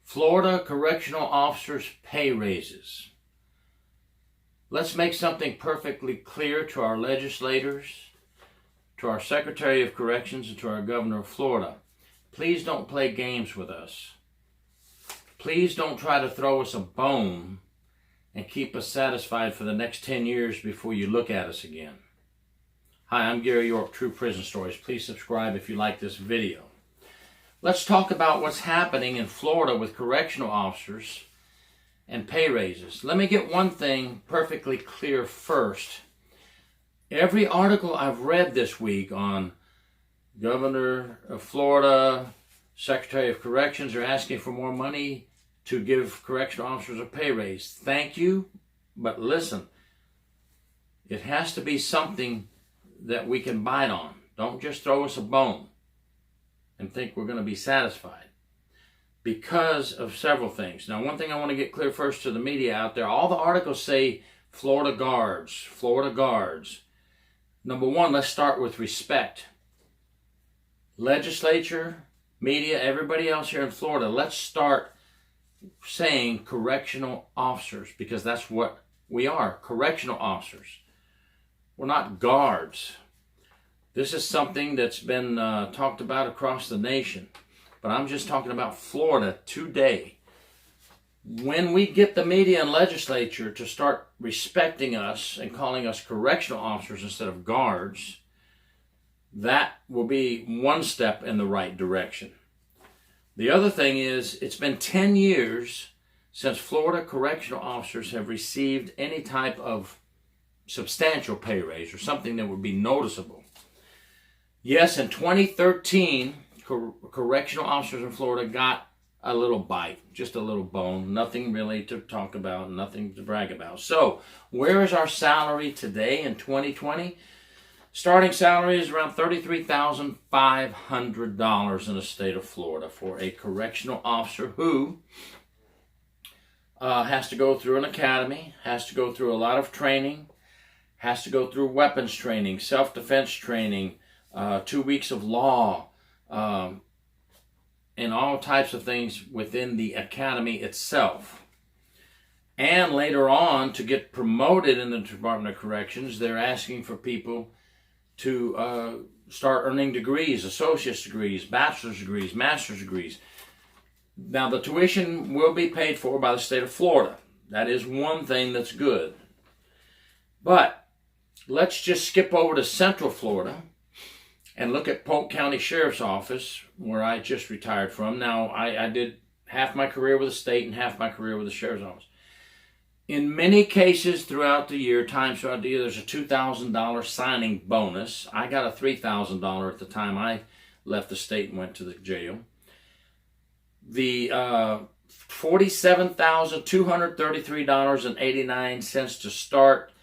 Florida correctional officers' pay raises. Let's make something perfectly clear to our legislators, to our Secretary of Corrections, and to our Governor of Florida. Please don't play games with us. Please don't try to throw us a bone and keep us satisfied for the next 10 years before you look at us again. Hi, I'm Gary York, True Prison Stories. Please subscribe if you like this video. Let's talk about what's happening in Florida with correctional officers and pay raises. Let me get one thing perfectly clear first. Every article I've read this week on Governor of Florida, Secretary of Corrections are asking for more money to give correctional officers a pay raise. Thank you, but listen, it has to be something that we can bite on. Don't just throw us a bone and think we're going to be satisfied because of several things. Now, one thing I want to get clear first to the media out there, all the articles say Florida guards, Florida guards. Number one, let's start with respect. Legislature, media, everybody else here in Florida, let's start saying correctional officers, because that's what we are, correctional officers. We're not guards. This is something that's been talked about across the nation, but I'm just talking about Florida today. When we get the media and legislature to start respecting us and calling us correctional officers instead of guards, that will be one step in the right direction. The other thing is, it's been 10 years since Florida correctional officers have received any type of substantial pay raise or something that would be noticeable. Yes, in 2013, correctional officers in Florida got a little bite, just a little bone, nothing really to talk about, nothing to brag about. So, where is our salary today in 2020? Starting salary is around $33,500 in the state of Florida for a correctional officer who has to go through an academy, has to go through a lot of training, has to go through weapons training, self-defense training, 2 weeks of law, and all types of things within the academy itself. And later on, to get promoted in the Department of Corrections, they're asking for people to start earning degrees, associate's degrees, bachelor's degrees, master's degrees. Now, the tuition will be paid for by the state of Florida. That is one thing that's good. But let's just skip over to Central Florida and look at Polk County Sheriff's Office, where I just retired from. Now, I did half my career with the state and half my career with the Sheriff's Office. In many cases throughout the year, there's a $2,000 signing bonus. I got a $3,000 at the time I left the state and went to the jail. The $47,233.89 to start,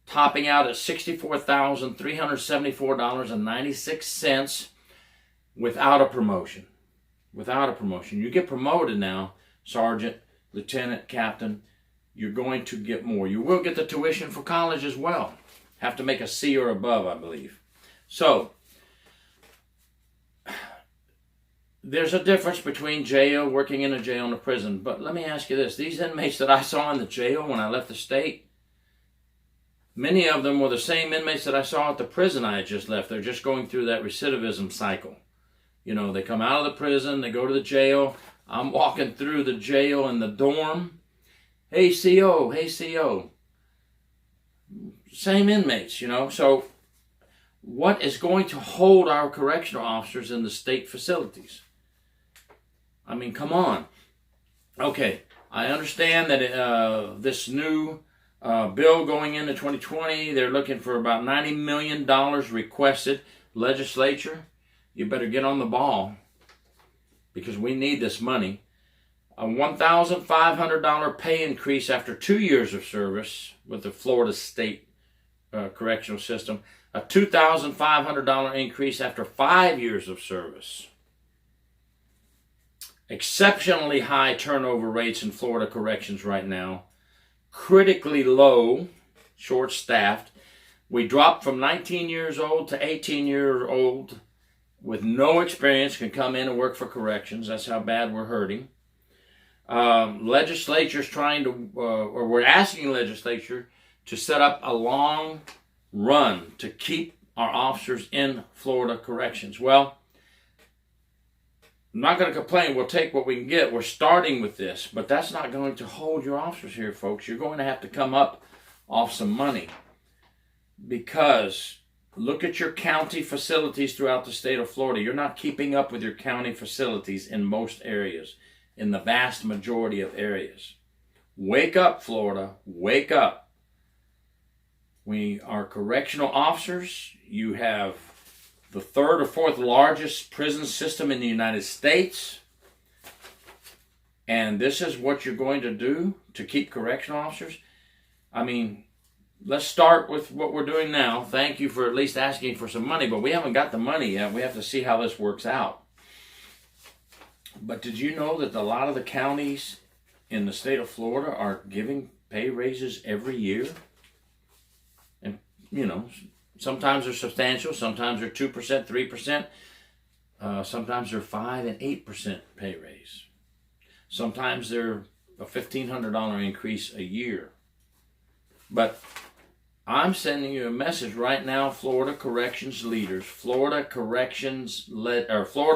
topping out at $64,374.96 without a promotion. Without a promotion. You get promoted now, sergeant, lieutenant, captain, you're going to get more. You will get the tuition for college as well. Have to make a C or above, I believe. So, there's a difference between jail, working in a jail, and a prison. But let me ask you this. These inmates that I saw in the jail when I left the state, many of them were the same inmates that I saw at the prison I had just left. They're just going through that recidivism cycle. You know, they come out of the prison, they go to the jail. I'm walking through the jail in the dorm. Hey, CO, hey, CO. Same inmates, you know. So what is going to hold our correctional officers in the state facilities? I mean, come on. Okay, I understand that this new bill going into 2020, they're looking for about $90 million requested. Legislature, you better get on the ball because we need this money. A $1,500 pay increase after 2 years of service with the Florida State Correctional System. A $2,500 increase after 5 years of service. Exceptionally high turnover rates in Florida corrections right now. Critically low, short-staffed. We dropped from 19 years old to 18 years old with no experience can come in and work for corrections. That's how bad we're hurting. Legislature's trying to, or we're asking legislature to set up a long run to keep our officers in Florida corrections. Well, I'm not going to complain. We'll take what we can get. We're starting with this, but that's not going to hold your officers here, folks. You're going to have to come up off some money, because look at your county facilities throughout the state of Florida. You're not keeping up with your county facilities in most areas, in the vast majority of areas. Wake up, Florida. Wake up. We are correctional officers. You have the third or fourth largest prison system in the United States. And this is what you're going to do to keep correctional officers? I mean, let's start with what we're doing now. Thank you for at least asking for some money, but we haven't got the money yet. We have to see how this works out. But did you know that a lot of the counties in the state of Florida are giving pay raises every year? And, you know, sometimes they're substantial, sometimes they're 2%, 3%, sometimes they're 5 and 8% pay raise. Sometimes they're a $1,500 increase a year. But I'm sending you a message right now, Florida corrections leaders, Florida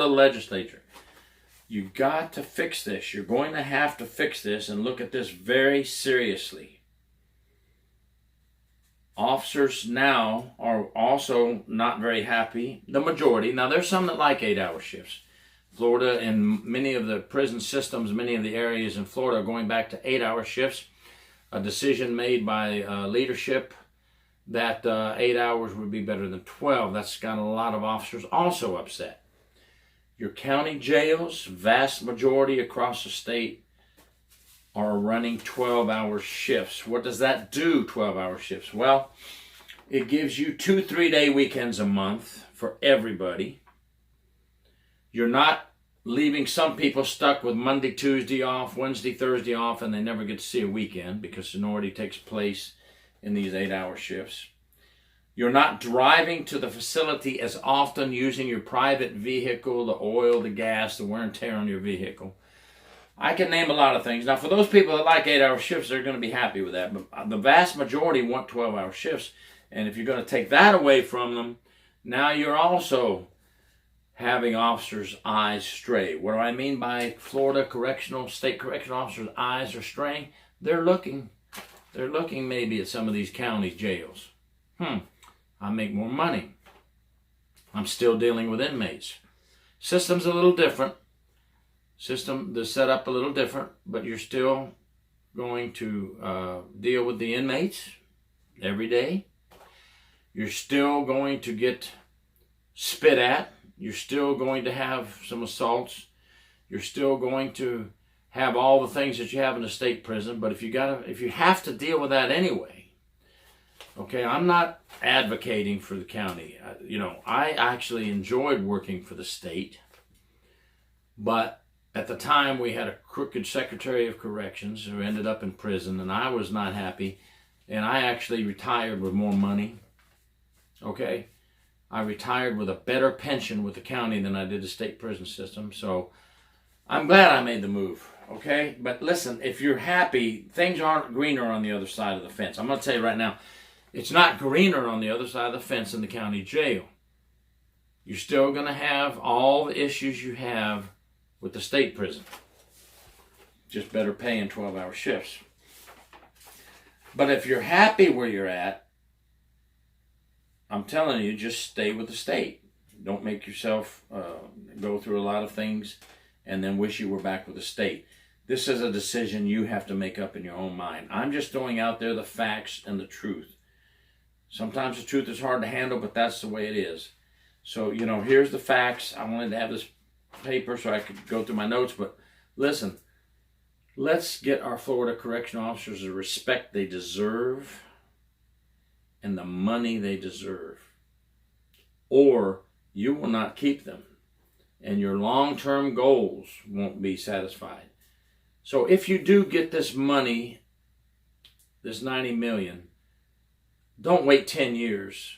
legislature. You got to fix this. You're going to have to fix this and look at this very seriously. Officers now are also not very happy. The majority. Now, there's some that like 8-hour shifts. Florida and many of the prison systems, many of the areas in Florida are going back to 8-hour shifts. A decision made by leadership that 8 hours would be better than 12. That's got a lot of officers also upset. Your county jails, vast majority across the state, are running 12-hour shifts. What does that do, 12-hour shifts? Well, it gives you 2 3-day weekends a month for everybody. You're not leaving some people stuck with Monday, Tuesday off, Wednesday, Thursday off, and they never get to see a weekend because seniority takes place in these 8-hour shifts. You're not driving to the facility as often, using your private vehicle, the oil, the gas, the wear and tear on your vehicle. I can name a lot of things. Now, for those people that like 8-hour shifts, they're going to be happy with that. But the vast majority want 12-hour shifts. And if you're going to take that away from them, now you're also having officers' eyes stray. What do I mean by Florida state correctional officers' eyes are straying? They're looking maybe at some of these county jails. I make more money. I'm still dealing with inmates. System's a little different. The setup a little different, but you're still going to deal with the inmates every day. You're still going to get spit at. You're still going to have some assaults. You're still going to have all the things that you have in a state prison. But if you have to deal with that anyway, okay, I'm not advocating for the county. I actually enjoyed working for the state, but at the time we had a crooked Secretary of Corrections who ended up in prison, and I was not happy, and I actually retired with more money. Okay, I retired with a better pension with the county than I did the state prison system, so I'm glad I made the move. Okay, but listen, if you're happy, things aren't greener on the other side of the fence. I'm going to tell you right now, it's not greener on the other side of the fence in the county jail. You're still going to have all the issues you have with the state prison. Just better paying 12-hour shifts. But if you're happy where you're at, I'm telling you, just stay with the state. Don't make yourself go through a lot of things and then wish you were back with the state. This is a decision you have to make up in your own mind. I'm just throwing out there the facts and the truth. Sometimes the truth is hard to handle, but that's the way it is. So, here's the facts. I wanted to have this paper so I could go through my notes, but listen, let's get our Florida correctional officers the respect they deserve and the money they deserve, or you will not keep them, and your long-term goals won't be satisfied. So if you do get this money, this $90 million, don't wait 10 years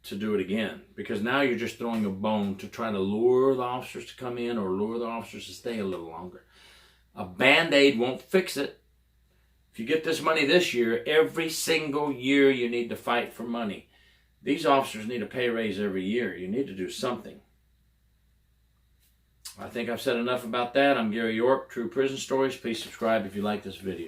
to do it again, because now you're just throwing a bone to try to lure the officers to come in or lure the officers to stay a little longer. A Band-Aid won't fix it. If you get this money this year, every single year you need to fight for money. These officers need a pay raise every year. You need to do something. I think I've said enough about that. I'm Gary York, True Prison Stories. Please subscribe if you like this video.